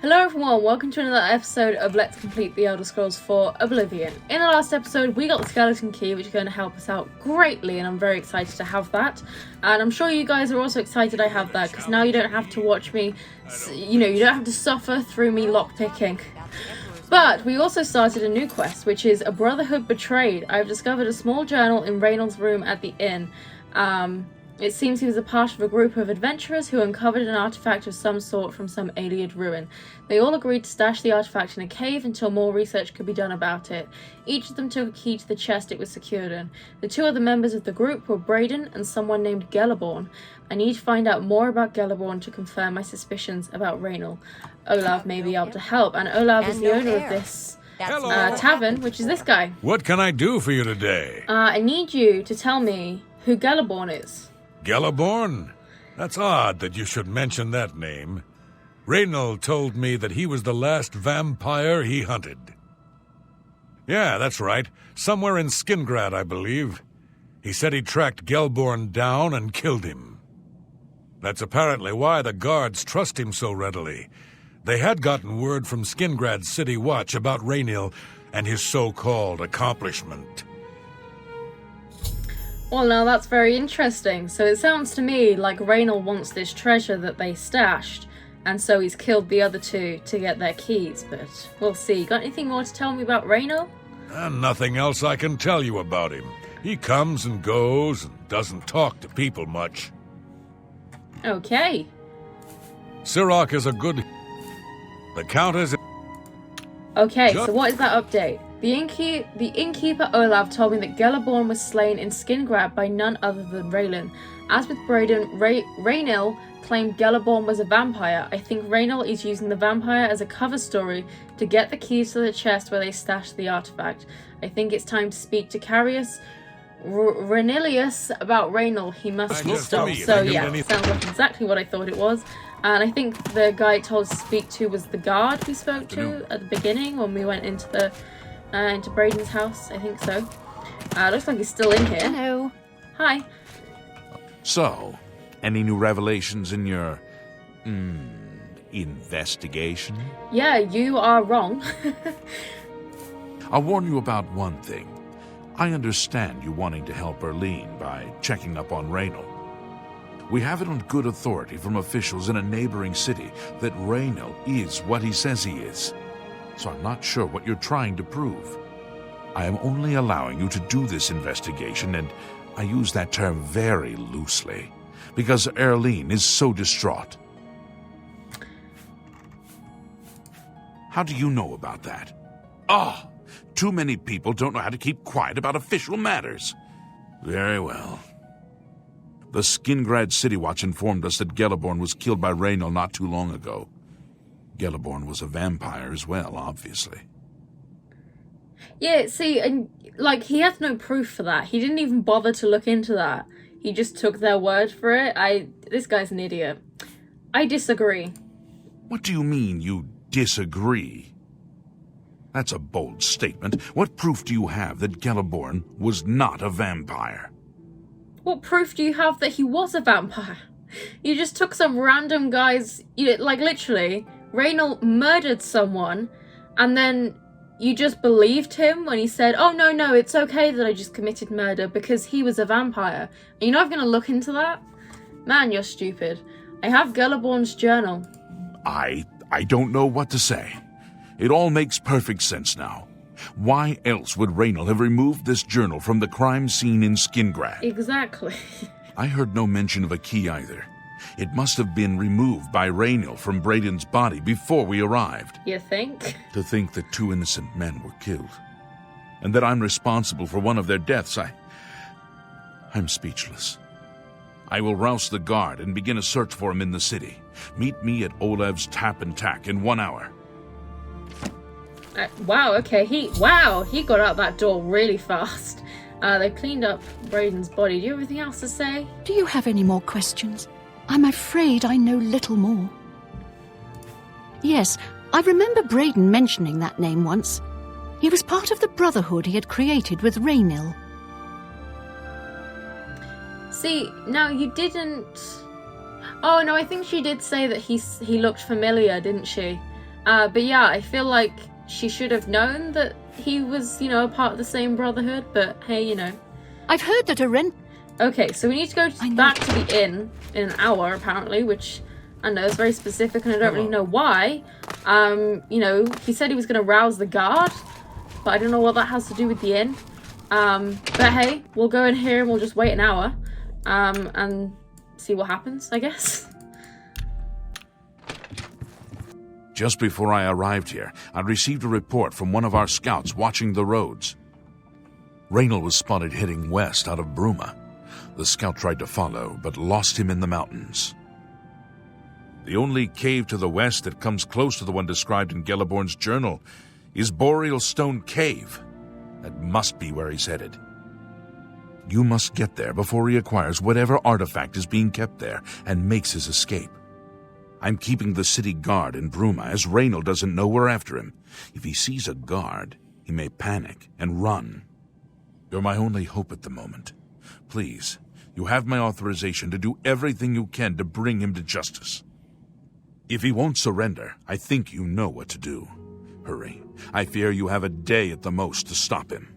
Hello everyone, welcome to another episode of Let's Complete the Elder Scrolls 4 Oblivion. In the last episode we got the skeleton key, which is going to help us out greatly, and I'm very excited to have that. And I'm sure you guys are also excited I have that, because now you don't have to watch me, you don't have to suffer through me lockpicking. But we also started a new quest, which is a Brotherhood Betrayed. I've discovered a small journal in Reynolds' room at the inn. It seems he was a part of a group of adventurers who uncovered an artifact of some sort from some alien ruin. They all agreed to stash the artifact in a cave until more research could be done about it. Each of them took a key to the chest it was secured in. The two other members of the group were Braden and someone named Gellerborn. I need to find out more about Gellerborn to confirm my suspicions about Raynal. Olav may be able to help, and Olav is the owner of this tavern, which is this guy. What can I do for you today? I need you to tell me who Gellerborn is. Gellerborn? That's odd that you should mention that name. Raynal told me that he was the last vampire he hunted. Yeah, that's right. Somewhere in Skingrad, I believe. He said he tracked Gellerborn down and killed him. That's apparently why the guards trust him so readily. They had gotten word from Skingrad's City Watch about Raynal and his so-called accomplishment. Well, now that's very interesting. So it sounds to me like Raynal wants this treasure that they stashed, and so he's killed the other two to get their keys, but we'll see. Got anything more to tell me about Raynal? Nothing else I can tell you about him. He comes and goes and doesn't talk to people much. Okay. Sirach is a good... The Countess... Okay, so what is that update? The innkeeper Olav told me that Gellerborn was slain in Skingrad by none other than Raylan. As with Braden, Raynal claimed Gellerborn was a vampire. I think Raynal is using the vampire as a cover story to get the keys to the chest where they stashed the artifact. I think it's time to speak to Carius Renilius about Raynal. He must stop. So yeah, sounds like exactly what I thought it was. And I think the guy it told us to speak to was the guard we spoke to at the beginning when we went into Braden's house. I think so. Looks like he's still in here. Hello. Hi. So, any new revelations in your investigation? Yeah, you are wrong. I'll warn you about one thing. I understand you wanting to help Erlene by checking up on Raynal. We have it on good authority from officials in a neighboring city that Raynal is what he says he is. So I'm not sure what you're trying to prove. I am only allowing you to do this investigation, and I use that term very loosely, because Erlene is so distraught. How do you know about that? Too many people don't know how to keep quiet about official matters. Very well. The Skingrad City Watch informed us that Gellerborn was killed by Raynal not too long ago. Gellerborn was a vampire as well, obviously. Yeah, see, and he had no proof for that. He didn't even bother to look into that. He just took their word for it. This guy's an idiot. I disagree. What do you mean, you disagree? That's a bold statement. What proof do you have that Gellerborn was not a vampire? What proof do you have that he was a vampire? You just took some random guy's... literally, Raynal murdered someone, and then you just believed him when he said, oh, no, it's okay that I just committed murder because he was a vampire. Are you not going to look into that? Man, you're stupid. I have Gellerborn's journal. I don't know what to say. It all makes perfect sense now. Why else would Raynal have removed this journal from the crime scene in Skingrad? Exactly. I heard no mention of a key either. It must have been removed by Raynal from Braden's body before we arrived. You think? To think that two innocent men were killed, and that I'm responsible for one of their deaths, I'm speechless. I will rouse the guard and begin a search for him in the city. Meet me at Olav's Tap and Tack in 1 hour. Wow, okay, he got out that door really fast. They cleaned up Braden's body. Do you have anything else to say? Do you have any more questions? I'm afraid I know little more. Yes, I remember Braden mentioning that name once. He was part of the Brotherhood he had created with Raynal. See, now you didn't... Oh, no, I think she did say that he looked familiar, didn't she? But yeah, I feel like she should have known that he was, you know, a part of the same Brotherhood, but hey, you know. I've heard that a rent... Okay, so we need to go back to the inn in an hour, apparently, which I know is very specific and I don't really know why. You know, he said he was going to rouse the guard, but I don't know what that has to do with the inn. But hey, we'll go in here and we'll just wait an hour, and see what happens, I guess. Just before I arrived here, I received a report from one of our scouts watching the roads. Raynal was spotted heading west out of Bruma. The scout tried to follow, but lost him in the mountains. The only cave to the west that comes close to the one described in Gelliborn's journal is Boreal Stone Cave. That must be where he's headed. You must get there before he acquires whatever artifact is being kept there and makes his escape. I'm keeping the city guard in Bruma, as Raynal doesn't know we're after him. If he sees a guard, he may panic and run. You're my only hope at the moment. Please, you have my authorization to do everything you can to bring him to justice. If he won't surrender, I think you know what to do. Hurry. I fear you have a day at the most to stop him.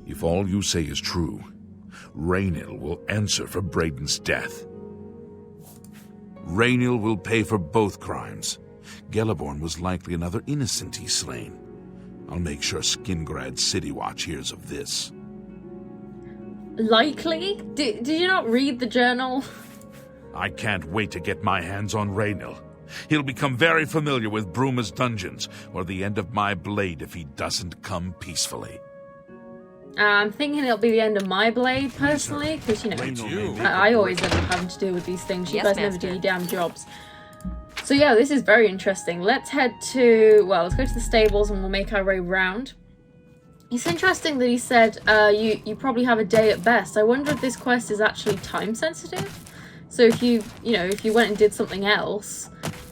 If all you say is true, Raynal will answer for Braden's death. Raynal will pay for both crimes. Gelliborn was likely another innocent he's slain. I'll make sure Skingrad City Watch hears of this. Likely? Did you not read the journal? I can't wait to get my hands on Raynal. He'll become very familiar with Bruma's dungeons, or the end of my blade if he doesn't come peacefully. I'm thinking it'll be the end of my blade, personally, because, you know, I always end up having to deal with these things. You guys never do your damn jobs. So yeah, this is very interesting. Let's head to, well, let's go to the stables and we'll make our way round. It's interesting that he said you probably have a day at best. I wonder if this quest is actually time sensitive. So if you went and did something else,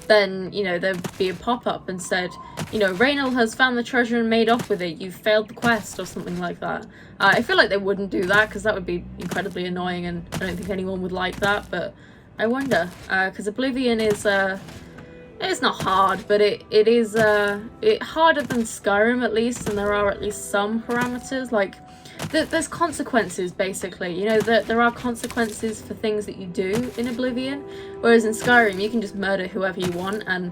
then, you know, there'd be a pop-up and said, you know, Raynal has found the treasure and made off with it. You've failed the quest or something like that. I feel like they wouldn't do that because that would be incredibly annoying and I don't think anyone would like that, but I wonder. Because Oblivion is, it's not hard, but it is harder than Skyrim at least, and there are at least some parameters. Like, there's consequences, basically. You know, there are consequences for things that you do in Oblivion, whereas in Skyrim you can just murder whoever you want and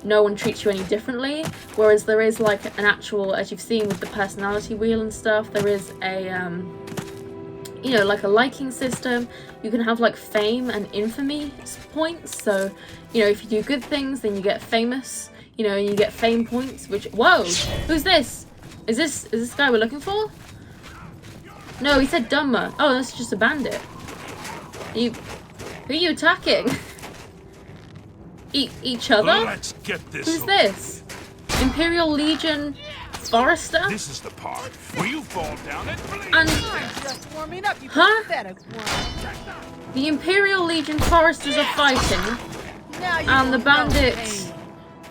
no one treats you any differently, whereas there is like an actual, as you've seen with the personality wheel and stuff, there is a you know, like a liking system. You can have like fame and infamy points, so, you know, if you do good things then you get famous, you know, you get fame points, which, whoa, who's this? Is this the guy we're looking for? No, he said Dummer. Oh, that's just a bandit. Who are you attacking? Each other? Let's get this. Who's this? Imperial Legion Forester? This is the part where you fall down and bleed. And Just warming up, you Huh? pathetic one. the Imperial Legion Foresters are fighting, Now you and the will know bandit pain.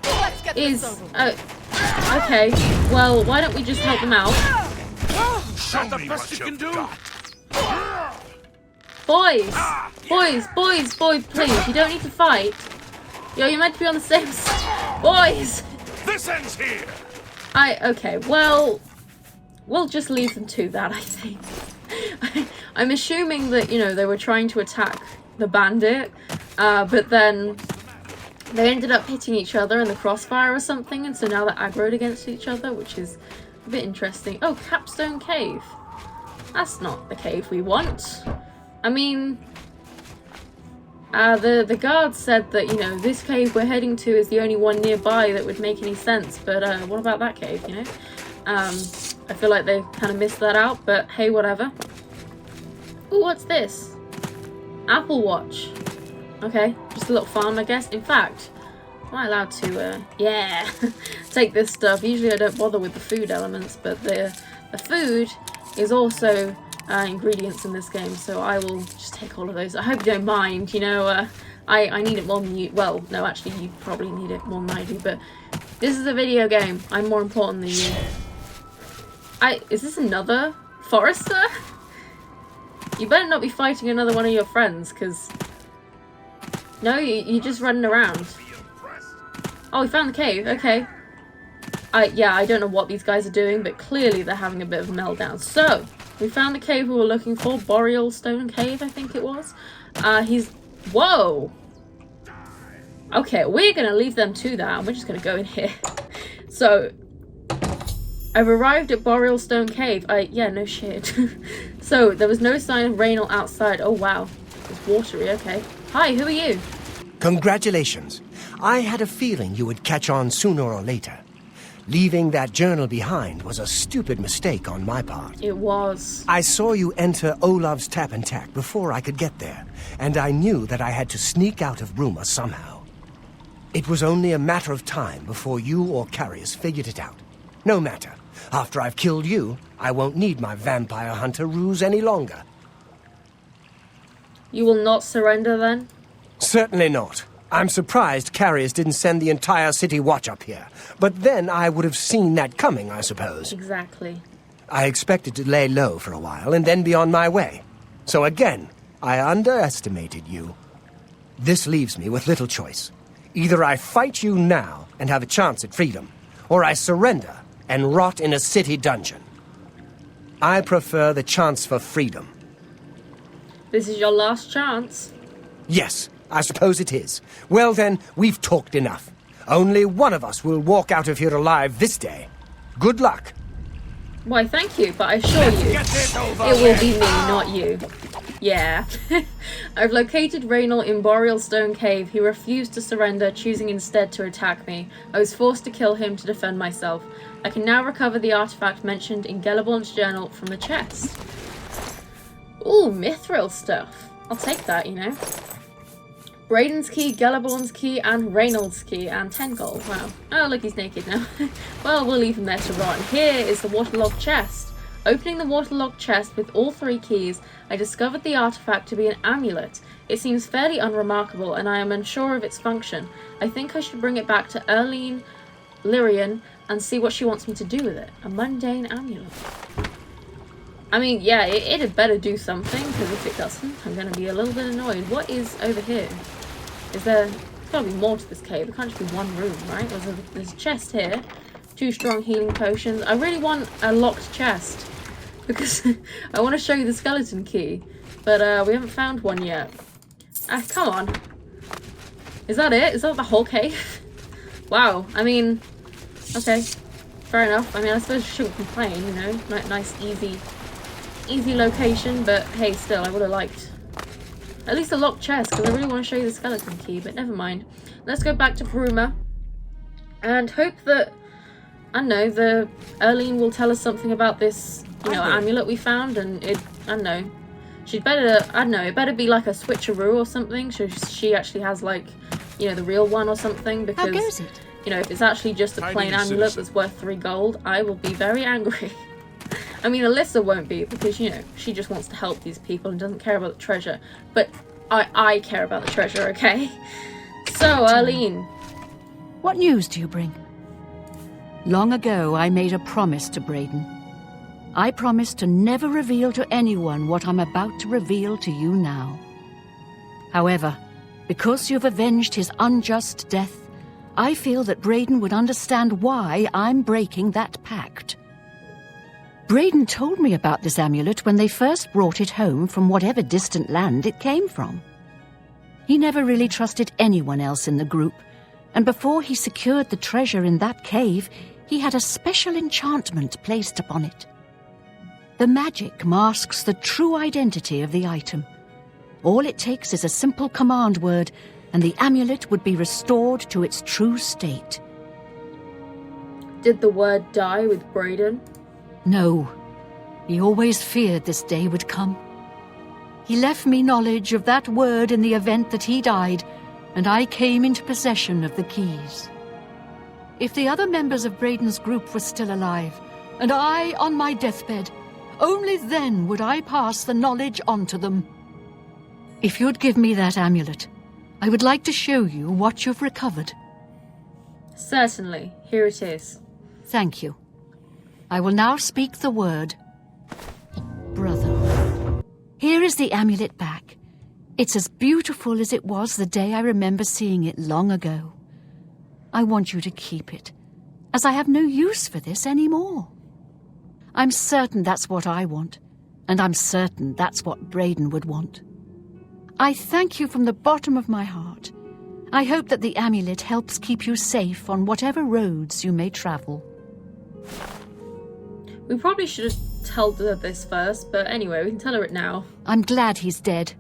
Let's get is this over with. okay. Well, why don't we just help them out, Show me what you can do. boys, please. You don't need to fight. Yo, you're meant to be on the same side. Boys. This ends here. Okay, well, we'll just leave them to that, I think. I'm assuming that, you know, they were trying to attack the bandit, but then they ended up hitting each other in the crossfire or something, and so now they're aggroed against each other, which is a bit interesting. Oh, Capstone Cave. That's not the cave we want. I mean, the guard said that, you know, this cave we're heading to is the only one nearby that would make any sense, but what about that cave, you know? I feel like they kind of missed that out, but hey, whatever. Ooh, what's this? Apple Watch. Okay, just a little farm, I guess. In fact, am I allowed to, yeah, take this stuff? Usually I don't bother with the food elements, but the food is also ingredients in this game, so I will just take all of those. I hope you don't mind, you know, I need it more than you. Well, no, actually, you probably need it more than I do, but this is a video game. I'm more important than you. Is this another Forester? You better not be fighting another one of your friends, because No, you're just running around. Oh, we found the cave. Okay. Yeah, I don't know what these guys are doing, but clearly they're having a bit of a meltdown. So, we found the cave we were looking for. Boreal Stone Cave, I think it was. Whoa! Okay, we're going to leave them to that, and we're just going to go in here. So, I've arrived at Boreal Stone Cave. Yeah, no shit. So, there was no sign of Raynal outside. Oh, wow. It's watery, okay. Hi, who are you? Congratulations. I had a feeling you would catch on sooner or later. Leaving that journal behind was a stupid mistake on my part. It was. I saw you enter Olav's Tap and Tack before I could get there, and I knew that I had to sneak out of Bruma somehow. It was only a matter of time before you or Carius figured it out. No matter. After I've killed you, I won't need my vampire hunter ruse any longer. You will not surrender then? Certainly not. I'm surprised Carius didn't send the entire city watch up here. But then I would have seen that coming, I suppose. Exactly. I expected to lay low for a while and then be on my way. So again, I underestimated you. This leaves me with little choice. Either I fight you now and have a chance at freedom, or I surrender and rot in a city dungeon. I prefer the chance for freedom. This is your last chance. Yes, I suppose it is. Well then, we've talked enough. Only one of us will walk out of here alive this day. Good luck. Why, thank you, but I assure you, it will be me, not you. Yeah. I've located Raynal in Boreal Stone Cave. He refused to surrender, choosing instead to attack me. I was forced to kill him to defend myself. I can now recover the artifact mentioned in Gellerborn's journal from the chest. Ooh, mithril stuff. I'll take that, you know. Brayden's key, Gellerborn's key, and Raynald's key, and 10 gold. Wow. Oh, look, he's naked now. Well, we'll leave him there to rot. Here is the Waterlogged Chest. Opening the Waterlogged Chest with all 3 keys, I discovered the artifact to be an amulet. It seems fairly unremarkable, and I am unsure of its function. I think I should bring it back to Erlene Lyrian and see what she wants me to do with it. A mundane amulet. I mean, yeah, it had better do something, because if it doesn't, I'm going to be a little bit annoyed. What is over here? Is there... There's got to be more to this cave. It can't just be one room, right? There's a chest here. 2 strong healing potions. I really want a locked chest, because I want to show you the skeleton key, but we haven't found one yet. Come on. Is that it? Is that the whole cave? Wow. I mean, okay. Fair enough. I mean, I suppose I shouldn't complain, you know? Nice, easy location, but hey, still, I would have liked at least a locked chest, because I really want to show you the skeleton key, but never mind. Let's go back to Bruma and hope that, I don't know, the Erlene will tell us something about this, you know, amulet we found, and it, I don't know, she'd better, I don't know, it better be like a switcheroo or something, so she actually has, like, you know, the real one or something, because, How goes it? you know, if it's actually just a plain amulet that's worth 3 gold, I will be very angry. I mean, Alyssa won't be, because, you know, she just wants to help these people and doesn't care about the treasure. But I care about the treasure, okay? So, Arlene. What news do you bring? Long ago, I made a promise to Brayden. I promised to never reveal to anyone what I'm about to reveal to you now. However, because you've avenged his unjust death, I feel that Brayden would understand why I'm breaking that pact. Brayden told me about this amulet when they first brought it home from whatever distant land it came from. He never really trusted anyone else in the group, and before he secured the treasure in that cave, he had a special enchantment placed upon it. The magic masks the true identity of the item. All it takes is a simple command word, and the amulet would be restored to its true state. Did the word die with Brayden? No, he always feared this day would come. He left me knowledge of that word in the event that he died, and I came into possession of the keys. If the other members of Brayden's group were still alive, and I on my deathbed, only then would I pass the knowledge on to them. If you'd give me that amulet, I would like to show you what you've recovered. Certainly. Here it is. Thank you. I will now speak the word. Brotherhood. Here is the amulet back. It's as beautiful as it was the day I remember seeing it long ago. I want you to keep it, as I have no use for this anymore. I'm certain that's what I want, and I'm certain that's what Braden would want. I thank you from the bottom of my heart. I hope that the amulet helps keep you safe on whatever roads you may travel. We probably should have told her this first, but anyway, we can tell her it now. I'm glad he's dead.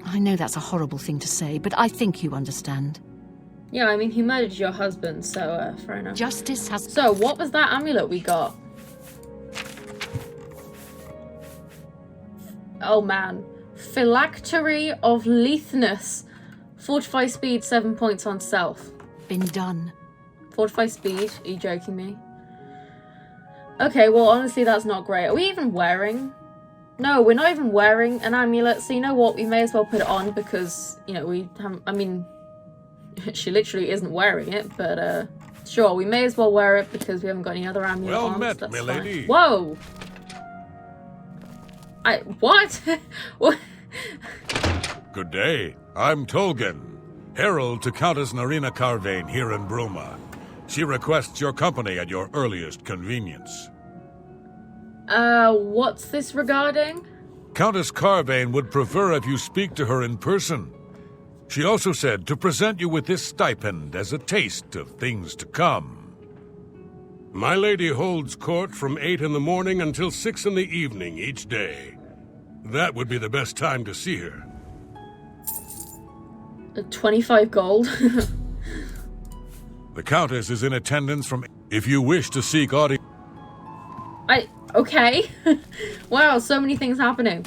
I know that's a horrible thing to say, but I think you understand. Yeah, I mean, he murdered your husband, so fair enough. Justice has... So, what was that amulet we got? Oh man. Phylactery of Lethness. Fortify speed, 7 points on stealth. been done. Fortify speed? Are you joking me? Okay, well, honestly, that's not great. Are we even wearing... No, we're not even wearing an amulet, so you know what? We may as well put it on because, you know, we haven't... I mean, she literally isn't wearing it, but, sure, we may as well wear it because we haven't got any other amulet Well on. met, That's milady. fine. Whoa! What? What? Good day. I'm Tolgan, herald to Countess Narina Carvane here in Bruma. She requests your company at your earliest convenience. What's this regarding? Countess Carvane would prefer if you speak to her in person. She also said to present you with this stipend as a taste of things to come. My lady holds court from 8 in the morning until 6 in the evening each day. That would be the best time to see her. 25 gold. The Countess is in attendance from... If you wish to seek audience... Okay. Wow, so many things happening.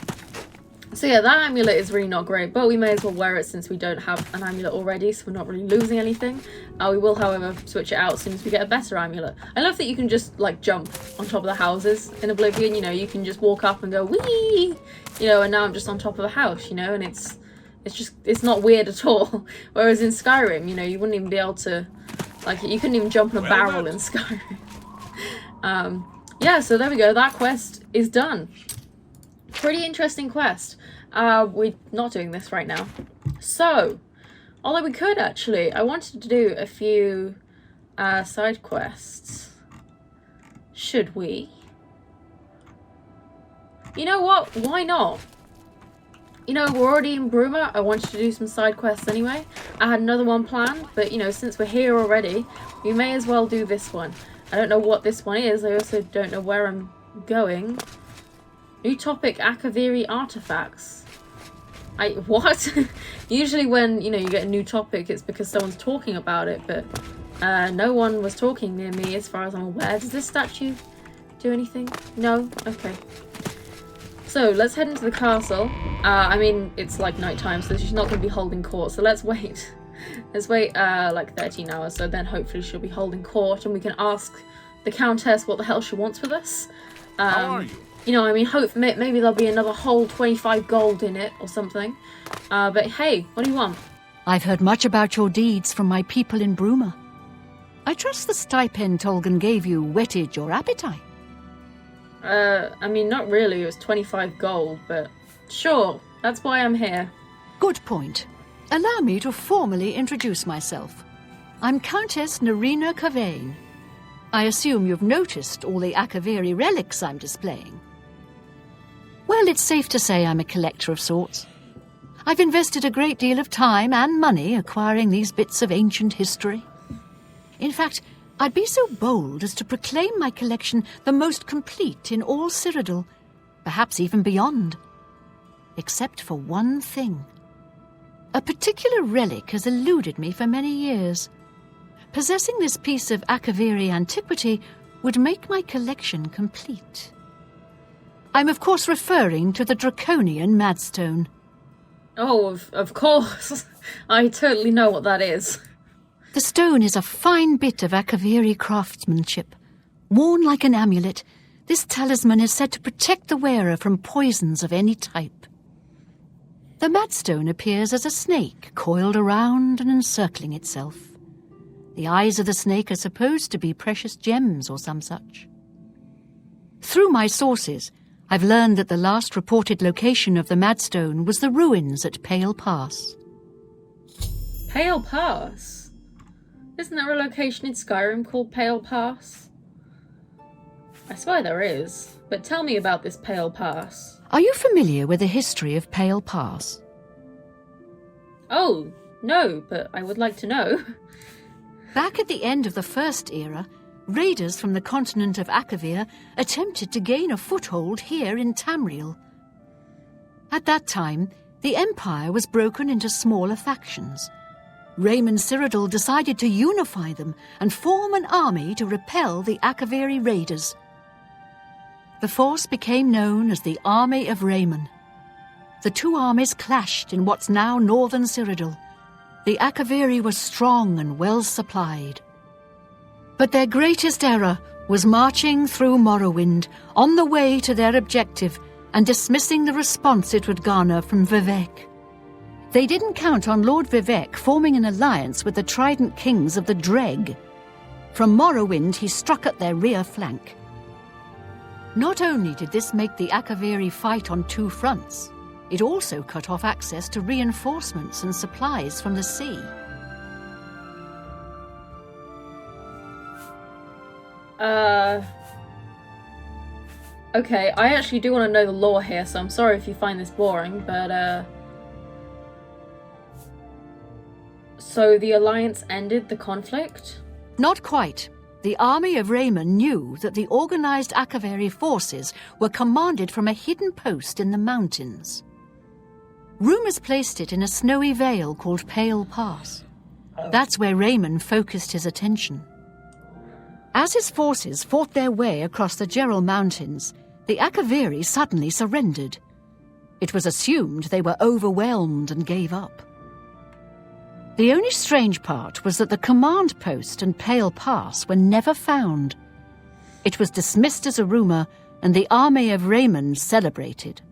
So yeah, that amulet is really not great, but we may as well wear it since we don't have an amulet already, so we're not really losing anything. We will, however, switch it out as soon as we get a better amulet. I love that you can just, like, jump on top of the houses in Oblivion, you know, you can just walk up and go, whee! You know, and now I'm just on top of a house, you know, and it's not weird at all. Whereas in Skyrim, you know, you wouldn't even be able to, like, you couldn't even jump on a barrel in Skyrim. Yeah, so there we go, that quest is done. Pretty interesting quest. We're not doing this right now. So, although we could actually, I wanted to do a few side quests. Should we? You know what? Why not? You know, we're already in Bruma. I wanted to do some side quests anyway. I had another one planned, but you know, since we're here already, we may as well do this one. I don't know what this one is. I also don't know where I'm going. New topic, Akaviri artifacts. What? Usually when, you know, you get a new topic, it's because someone's talking about it, but no one was talking near me as far as I'm aware. Does this statue do anything? No? Okay. So, let's head into the castle. I mean, it's like nighttime, so she's not going to be holding court, so let's wait. Let's wait, like 13 hours, so then hopefully she'll be holding court, and we can ask the Countess what the hell she wants with us. How are you? You know, I mean, maybe there'll be another whole 25 gold in it or something. But hey, what do you want? I've heard much about your deeds from my people in Bruma. I trust the stipend Tolgan gave you whetted your appetite. I mean, not really. It was 25 gold, but sure, that's why I'm here. Good point. Allow me to formally introduce myself. I'm Countess Narina Carvane. I assume you've noticed all the Akaviri relics I'm displaying. Well, it's safe to say I'm a collector of sorts. I've invested a great deal of time and money acquiring these bits of ancient history. In fact, I'd be so bold as to proclaim my collection the most complete in all Cyrodiil, perhaps even beyond. Except for one thing. A particular relic has eluded me for many years. Possessing this piece of Akaviri antiquity would make my collection complete. I'm of course referring to the Draconian Madstone. Oh, of course. I totally know what that is. The stone is a fine bit of Akaviri craftsmanship. Worn like an amulet, this talisman is said to protect the wearer from poisons of any type. The Madstone appears as a snake coiled around and encircling itself. The eyes of the snake are supposed to be precious gems or some such. Through my sources, I've learned that the last reported location of the Madstone was the ruins at Pale Pass. Pale Pass? Isn't there a location in Skyrim called Pale Pass? I swear there is, but tell me about this Pale Pass. Are you familiar with the history of Pale Pass? Oh, no, but I would like to know. Back at the end of the First Era, raiders from the continent of Akavir attempted to gain a foothold here in Tamriel. At that time, the Empire was broken into smaller factions. Raymond Cyrodiil decided to unify them and form an army to repel the Akaviri raiders. The force became known as the Army of Raymond. The two armies clashed in what's now northern Cyrodiil. The Akaviri were strong and well supplied. But their greatest error was marching through Morrowind on the way to their objective and dismissing the response it would garner from Vivek. They didn't count on Lord Vivek forming an alliance with the Trident Kings of the Dreg. From Morrowind he struck at their rear flank. Not only did this make the Akaviri fight on two fronts, it also cut off access to reinforcements and supplies from the sea. Okay, I actually do want to know the lore here, so I'm sorry if you find this boring, but, so the Alliance ended the conflict? Not quite. The army of Raymond knew that the organized Akaviri forces were commanded from a hidden post in the mountains. Rumors placed it in a snowy vale called Pale Pass. That's where Raymond focused his attention. As his forces fought their way across the Gerald Mountains, the Akaviri suddenly surrendered. It was assumed they were overwhelmed and gave up. The only strange part was that the command post and Pale Pass were never found. It was dismissed as a rumor, and the army of Raymond celebrated.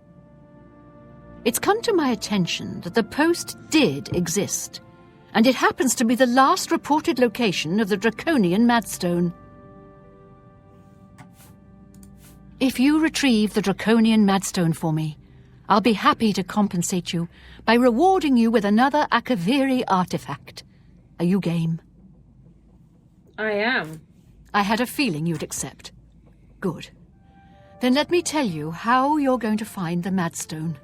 It's come to my attention that the post did exist, and it happens to be the last reported location of the Draconian Madstone. If you retrieve the Draconian Madstone for me, I'll be happy to compensate you by rewarding you with another Akaviri artifact. Are you game? I am. I had a feeling you'd accept. Good. Then let me tell you how you're going to find the Madstone.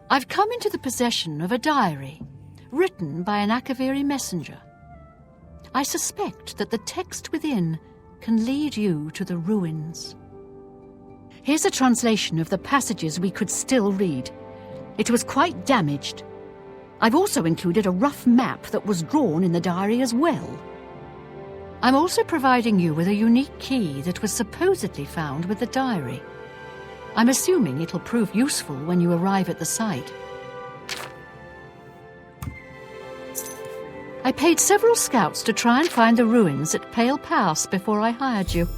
I've come into the possession of a diary, written by an Akaviri messenger. I suspect that the text within can lead you to the ruins. Here's a translation of the passages we could still read. It was quite damaged. I've also included a rough map that was drawn in the diary as well. I'm also providing you with a unique key that was supposedly found with the diary. I'm assuming it'll prove useful when you arrive at the site. I paid several scouts to try and find the ruins at Pale Pass before I hired you.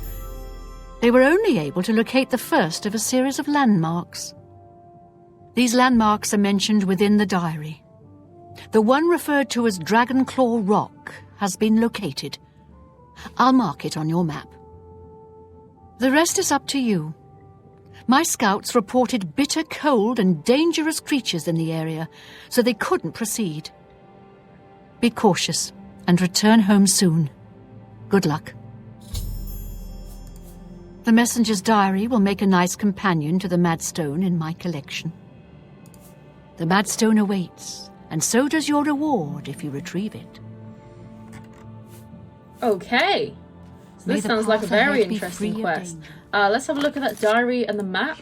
They were only able to locate the first of a series of landmarks. These landmarks are mentioned within the diary. The one referred to as Dragonclaw Rock has been located. I'll mark it on your map. The rest is up to you. My scouts reported bitter cold and dangerous creatures in the area, so they couldn't proceed. Be cautious and return home soon. Good luck. The messenger's diary will make a nice companion to the Madstone in my collection. The Madstone awaits, and so does your reward if you retrieve it. Okay. So this sounds like a very interesting quest. Let's have a look at that diary and the map.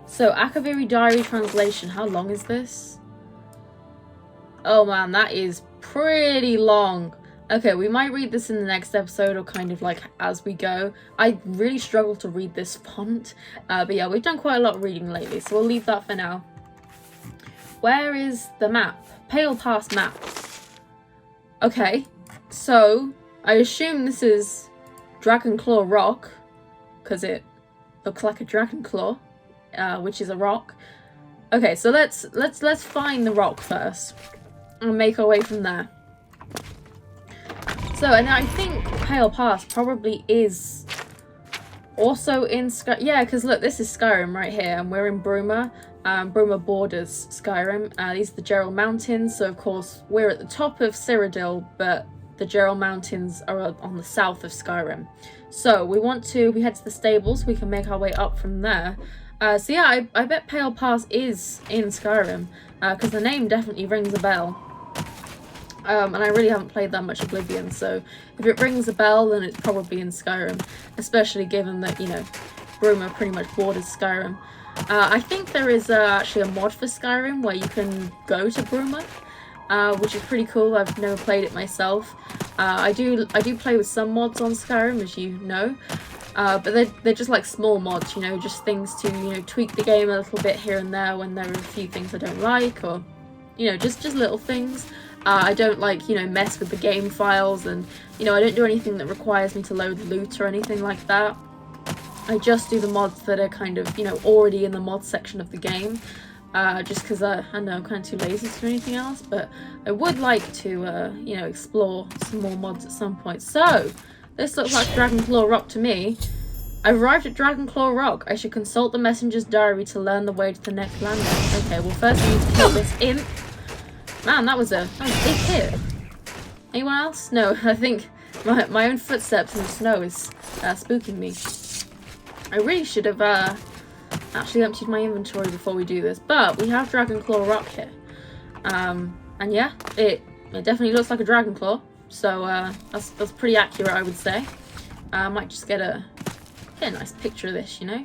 So, Akaviri Diary translation. How long is this? Oh man, that is pretty long. Okay, we might read this in the next episode or kind of like as we go. I really struggle to read this font. But yeah, we've done quite a lot of reading lately, so we'll leave that for now. Where is the map? Pale Pass map. Okay, so I assume this is Dragonclaw Rock, because it looks like a dragon claw, which is a rock. Okay, so let's find the rock first and make our way from there. So, and I think Pale Pass probably is also in Sky. Yeah, because look, this is Skyrim right here, and we're in Bruma. Bruma borders Skyrim. These are the Gerald Mountains, so of course we're at the top of Cyrodiil, but the Gerald Mountains are on the south of Skyrim. So we head to the stables. We can make our way up from there. So yeah, I bet Pale Pass is in Skyrim, because the name definitely rings a bell. And I really haven't played that much Oblivion, so if it rings a bell, then it's probably in Skyrim, especially given that, you know, Bruma pretty much borders Skyrim. I think there is actually a mod for Skyrim where you can go to Bruma, which is pretty cool. I've never played it myself. I do play with some mods on Skyrim, as you know, but they're just like small mods, you know, just things to, you know, tweak the game a little bit here and there when there are a few things I don't like, or, you know, just little things. I don't, like, you know, mess with the game files, and, you know, I don't do anything that requires me to load loot or anything like that. I just do the mods that are kind of, you know, already in the mod section of the game, just because I don't know, I'm kind of too lazy to do anything else, but I would like to, you know, explore some more mods at some point. So, this looks like Dragonclaw Rock to me. I've arrived at Dragonclaw Rock. I should consult the messenger's diary to learn the way to the next landmark. Okay, well first we need to kill this imp. Man, that was a big hit. Anyone else? No, I think my own footsteps in the snow is spooking me. I really should have actually emptied my inventory before we do this, but we have Dragonclaw Rock here. And yeah, it definitely looks like a Dragonclaw, so that's pretty accurate, I would say. I might just get a nice picture of this, you know?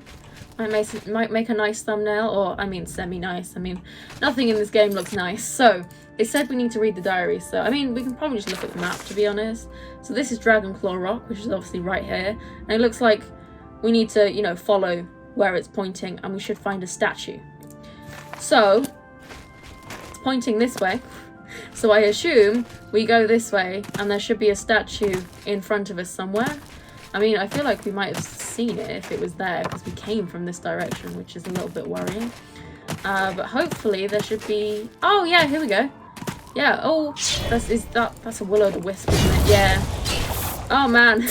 Might make a nice thumbnail, or, I mean, semi-nice. I mean, nothing in this game looks nice. So, they said we need to read the diary, so, I mean, we can probably just look at the map, to be honest. So this is Dragonclaw Rock, which is obviously right here. And it looks like we need to, you know, follow where it's pointing, and we should find a statue. So, it's pointing this way. So I assume we go this way, and there should be a statue in front of us somewhere. I mean, I feel like we might have seen it if it was there, because we came from this direction, which is a little bit worrying. But hopefully there should be... Oh, yeah, here we go. Yeah, oh, that's a will-o'-the-wisp, isn't it? Yeah. Oh, man.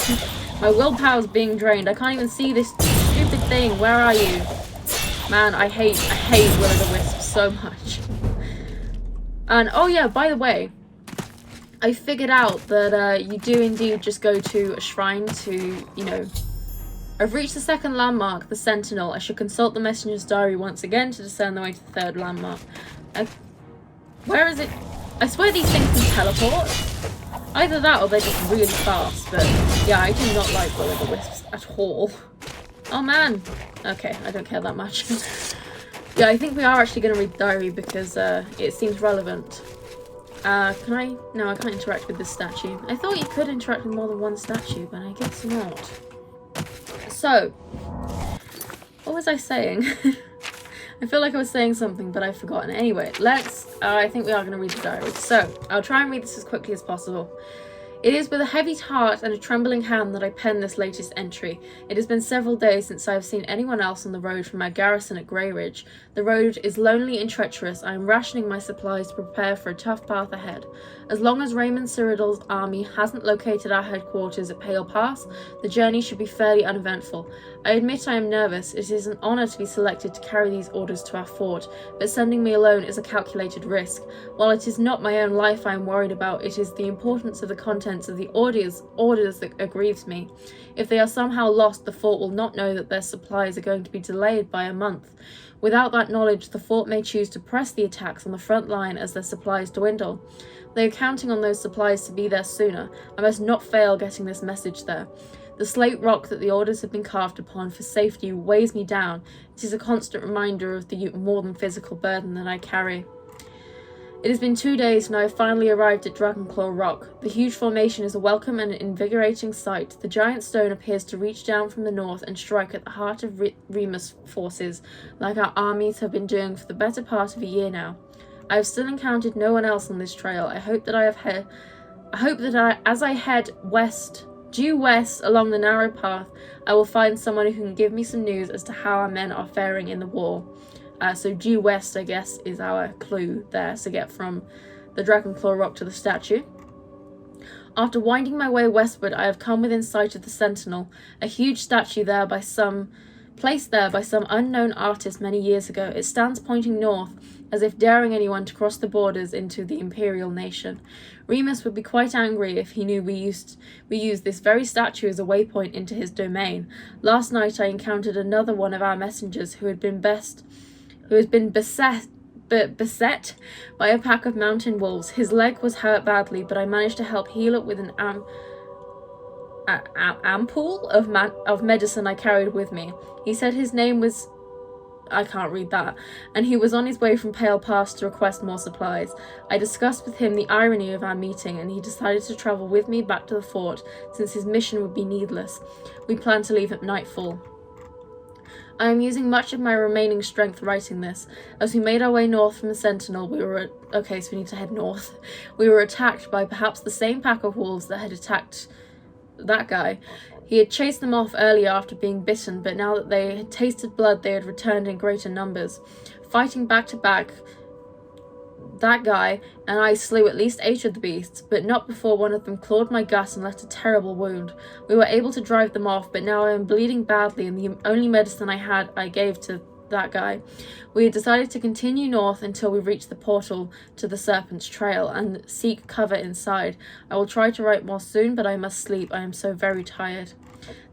My willpower's being drained. I can't even see this stupid thing. Where are you? Man, I hate will-o'-the-wisps so much. And, oh, yeah, by the way, I figured out that you do indeed just go to a shrine to, you know... I've reached the second landmark, the Sentinel. I should consult the messenger's diary once again to discern the way to the third landmark. Where is it? I swear these things can teleport. Either that or they're just really fast, but yeah, I do not like will-o'-the-wisps at all. Oh man. Okay, I don't care that much. Yeah, I think we are actually going to read the diary because it seems relevant. Can I? No, I can't interact with this statue. I thought you could interact with more than one statue, but I guess not. So, what was I saying? I feel like I was saying something, but I've forgotten. Anyway, I think we are going to read the diary. So, I'll try and read this as quickly as possible. It is with a heavy heart and a trembling hand that I pen this latest entry. It has been several days since I have seen anyone else on the road from our garrison at Grey Ridge. The road is lonely and treacherous. I am rationing my supplies to prepare for a tough path ahead. As long as Raymond Cyrodiil's army hasn't located our headquarters at Pale Pass, the journey should be fairly uneventful. I admit I am nervous. It is an honour to be selected to carry these orders to our fort, but sending me alone is a calculated risk. While it is not my own life I am worried about, it is the importance of the contents of the orders that aggrieves me. If they are somehow lost, the fort will not know that their supplies are going to be delayed by a month. Without that knowledge, the fort may choose to press the attacks on the front line as their supplies dwindle. They are counting on those supplies to be there sooner. I must not fail getting this message there. The slate rock that the orders have been carved upon for safety weighs me down. It is a constant reminder of the more than physical burden that I carry. It has been 2 days and I have finally arrived at Dragonclaw Rock. The huge formation is a welcome and invigorating sight. The giant stone appears to reach down from the north and strike at the heart of Remus' forces, like our armies have been doing for the better part of a year now. I have still encountered no one else on this trail. I hope that as I head due west along the narrow path, I will find someone who can give me some news as to how our men are faring in the war. So due west, I guess, is our clue there to get from the Dragonclaw Rock to the statue. After winding my way westward, I have come within sight of the Sentinel, a huge statue placed there by some unknown artist many years ago. It stands pointing north, as if daring anyone to cross the borders into the Imperial nation. Remus would be quite angry if he knew we used this very statue as a waypoint into his domain. Last night I encountered another one of our messengers who had been beset by a pack of mountain wolves. His leg was hurt badly, but I managed to help heal it with an ampoule of medicine I carried with me. He said his name was... I can't read that. And he was on his way from Pale Pass to request more supplies. I discussed with him the irony of our meeting, and he decided to travel with me back to the fort, since his mission would be needless. We plan to leave at nightfall. I am using much of my remaining strength writing this. As we made our way north from the Sentinel, okay, so we need to head north. We were attacked by perhaps the same pack of wolves that had attacked that guy. He had chased them off earlier after being bitten, but now that they had tasted blood, they had returned in greater numbers. Fighting back to back, that guy and I slew at least 8 of the beasts, but not before one of them clawed my gut and left a terrible wound. We were able to drive them off, but now I am bleeding badly, and the only medicine I had I gave to that guy. We had decided to continue north until we reach the portal to the Serpents Trail and seek cover inside. I will try to write more soon, but I must sleep. I am so very tired.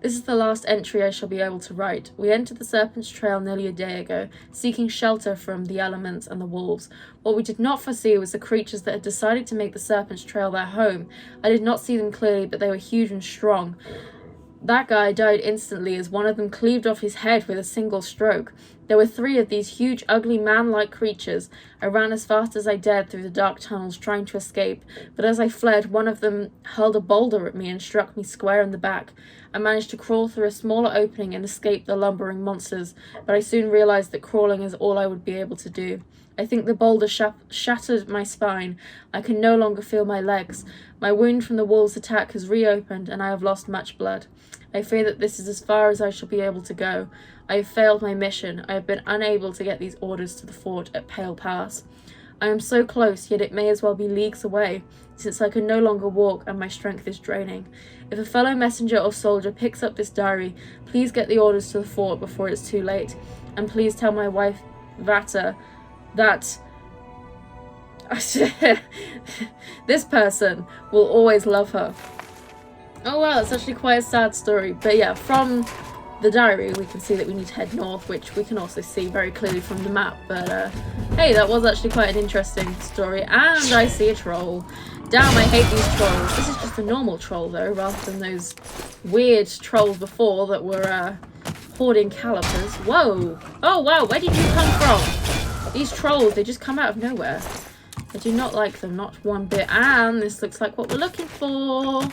This is the last entry I shall be able to write. We entered the Serpents Trail nearly a day ago, seeking shelter from the elements and the wolves. What we did not foresee was the creatures that had decided to make the Serpents Trail their home. I did not see them clearly, but they were huge and strong. That guy died instantly as one of them cleaved off his head with a single stroke. There were 3 of these huge, ugly, man-like creatures. I ran as fast as I dared through the dark tunnels, trying to escape, but as I fled, one of them hurled a boulder at me and struck me square in the back. I managed to crawl through a smaller opening and escape the lumbering monsters, but I soon realized that crawling is all I would be able to do. I think the boulder shattered my spine. I can no longer feel my legs. My wound from the wolves' attack has reopened, and I have lost much blood. I fear that this is as far as I shall be able to go. I have failed my mission. I have been unable to get these orders to the fort at Pale Pass. I am so close, yet it may as well be leagues away, since I can no longer walk and my strength is draining. If a fellow messenger or soldier picks up this diary, please get the orders to the fort before it's too late. And please tell my wife, Vata, that this person will always love her. Oh wow, it's actually quite a sad story. But yeah, from the diary we can see that we need to head north, which we can also see very clearly from the map. But hey, that was actually quite an interesting story. And I see a troll. Damn, I hate these trolls. This is just a normal troll though, rather than those weird trolls before that were hoarding calipers. Whoa! Oh wow, where did you come from? These trolls, they just come out of nowhere. I do not like them, not one bit. And this looks like what we're looking for.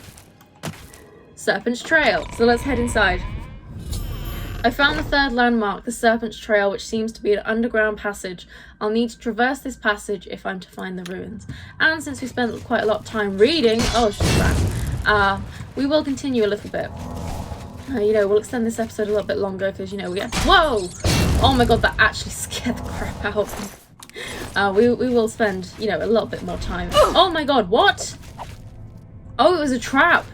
Serpents Trail. So let's head inside. I found the 3rd landmark, the Serpents Trail, which seems to be an underground passage. I'll need to traverse this passage if I'm to find the ruins. And since we spent quite a lot of time reading, oh shit, we will continue a little bit. We'll extend this episode a little bit longer because, we have... Whoa! Oh my god, that actually scared the crap out. We will spend, a little bit more time. Oh my god, what? Oh, it was a trap.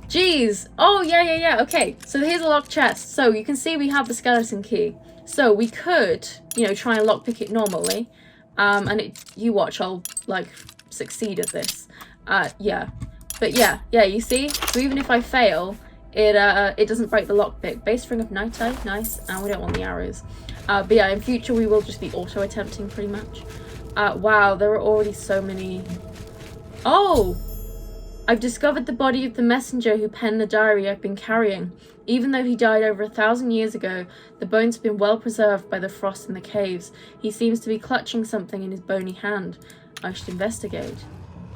Jeez. Oh, yeah. Okay, so here's a locked chest. So you can see we have the skeleton key. So we could, try and lockpick it normally. And you watch, I'll, succeed at this. Yeah. But yeah, you see? So even if I fail, it doesn't break the lockpick. Base ring of nightite, nice. And we don't want the arrows. But yeah, in future we will just be auto-attempting pretty much. Wow, there are already so many... Oh! I've discovered the body of the messenger who penned the diary I've been carrying. Even though he died over 1,000 years ago, the bones have been well preserved by the frost in the caves. He seems to be clutching something in his bony hand. I should investigate.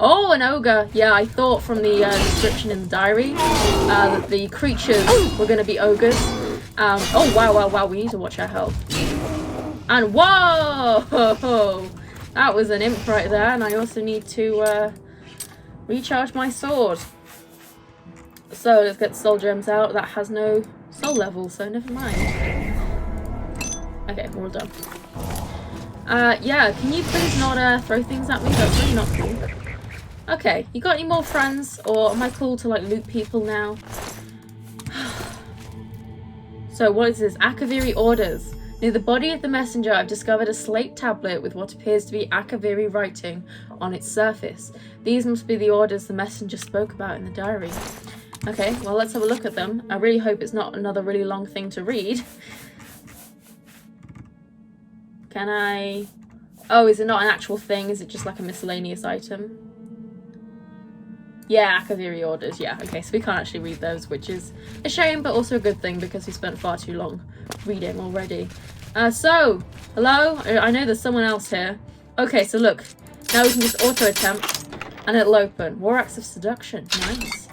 Oh, an ogre! Yeah, I thought from the description in the diary that the creatures were going to be ogres. Oh, wow, we need to watch our health. And whoa! That was an imp right there, and I also need to... recharge my sword. So let's get the soul gems out. That has no soul level, so never mind. Okay, we're all done. Yeah, can you please not throw things at me? That's really not cool. Okay, you got any more friends? Or am I cool to like loot people now? So what is this? Akaviri orders. Near the body of the messenger, I've discovered a slate tablet with what appears to be Akaviri writing on its surface. These must be the orders the messenger spoke about in the diary. Okay, well, let's have a look at them. I really hope it's not another really long thing to read. Can I... Oh, is it not an actual thing? Is it just like a miscellaneous item? Yeah, Akaviri orders. Yeah, okay, so we can't actually read those, which is a shame, but also a good thing because we spent far too long reading already. So, hello? I know there's someone else here. Okay, so look. Now we can just auto-attempt, and it'll open. War Acts of Seduction. Nice.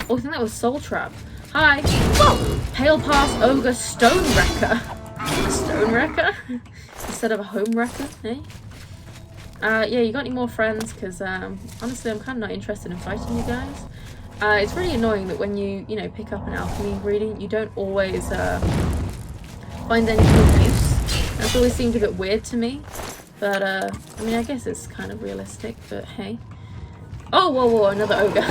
Oh, I think that was Soul Trap. Hi. Whoa! Pale Pass Ogre Stone Wrecker. A Stone Wrecker? Instead of a Home Wrecker, eh? Yeah, you got any more friends? Because, honestly, I'm kind of not interested in fighting you guys. It's really annoying that when you pick up an alchemy reading, you don't always, find anything of use. That's always seemed a bit weird to me. But, I mean, I guess it's kind of realistic, but hey. Oh, whoa, whoa, another ogre.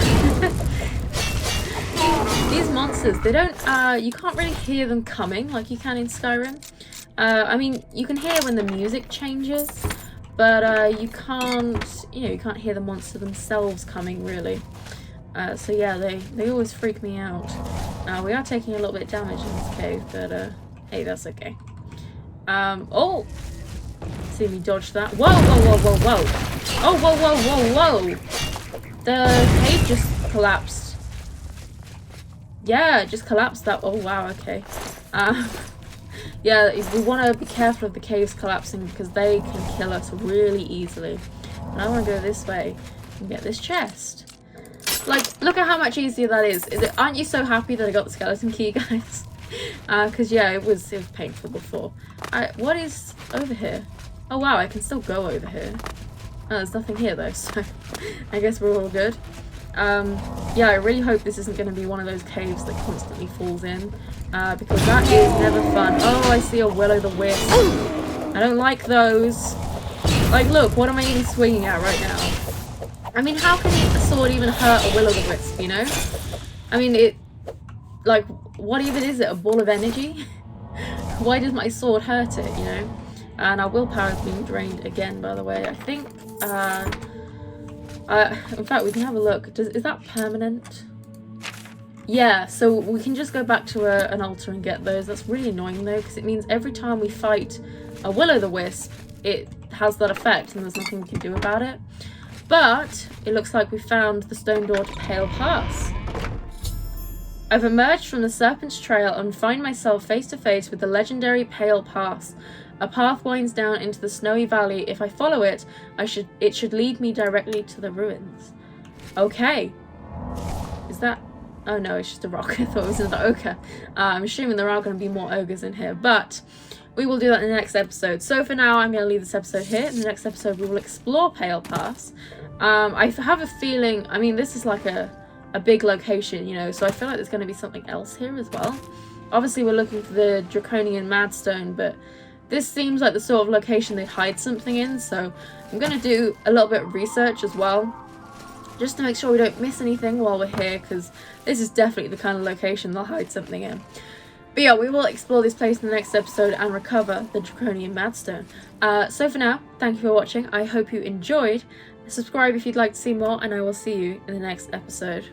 These monsters, they don't, you can't really hear them coming like you can in Skyrim. I mean, you can hear when the music changes, but, you can't hear the monster themselves coming, really. So yeah, they always freak me out. We are taking a little bit of damage in this cave, but, hey, that's okay. Oh! See me dodge that. Whoa, whoa, whoa, whoa, whoa! Oh, whoa, whoa, whoa, whoa! The cave just collapsed. Yeah, it just collapsed that. Oh, wow, okay. Yeah, we want to be careful of the caves collapsing because they can kill us really easily. And I want to go this way and get this chest. Like, look at how much easier that is. Aren't you so happy that I got the skeleton key, guys? Because, yeah, it was painful before. What is over here? Oh, wow, I can still go over here. Oh, there's nothing here, though, so I guess we're all good. Yeah, I really hope this isn't going to be one of those caves that constantly falls in. Because that is never fun. Oh, I see a will-o'-the-wisp. I don't like those. Like, look, what am I even swinging at right now? I mean, how can a sword even hurt a will-o'-the-wisp, you know? I mean, like, what even is it? A ball of energy? Why does my sword hurt it, you know? And our willpower is being drained again, by the way. I think, in fact, we can have a look. Is that permanent? Yeah, so we can just go back to an altar and get those. That's really annoying, though, because it means every time we fight a will-o'-the-wisp, it has that effect, and there's nothing we can do about it. But it looks like we found the stone door to Pale Pass. I've emerged from the Serpents Trail and find myself face to face with the legendary Pale Pass. A path winds down into the snowy valley. If I follow it, it should lead me directly to the ruins. Okay. Is that... Oh no, it's just a rock. I thought it was another ogre. I'm assuming there are going to be more ogres in here, but we will do that in the next episode. So for now, I'm going to leave this episode here. In the next episode, we will explore Pale Pass. I have a feeling... I mean, this is like a big location, you know, so I feel like there's going to be something else here as well. Obviously, we're looking for the Draconian Madstone, but this seems like the sort of location they'd hide something in, so I'm going to do a little bit of research as well, just to make sure we don't miss anything while we're here, because this is definitely the kind of location they'll hide something in. But yeah, we will explore this place in the next episode and recover the Draconian Madstone. So for now, thank you for watching. I hope you enjoyed. Subscribe if you'd like to see more, and I will see you in the next episode.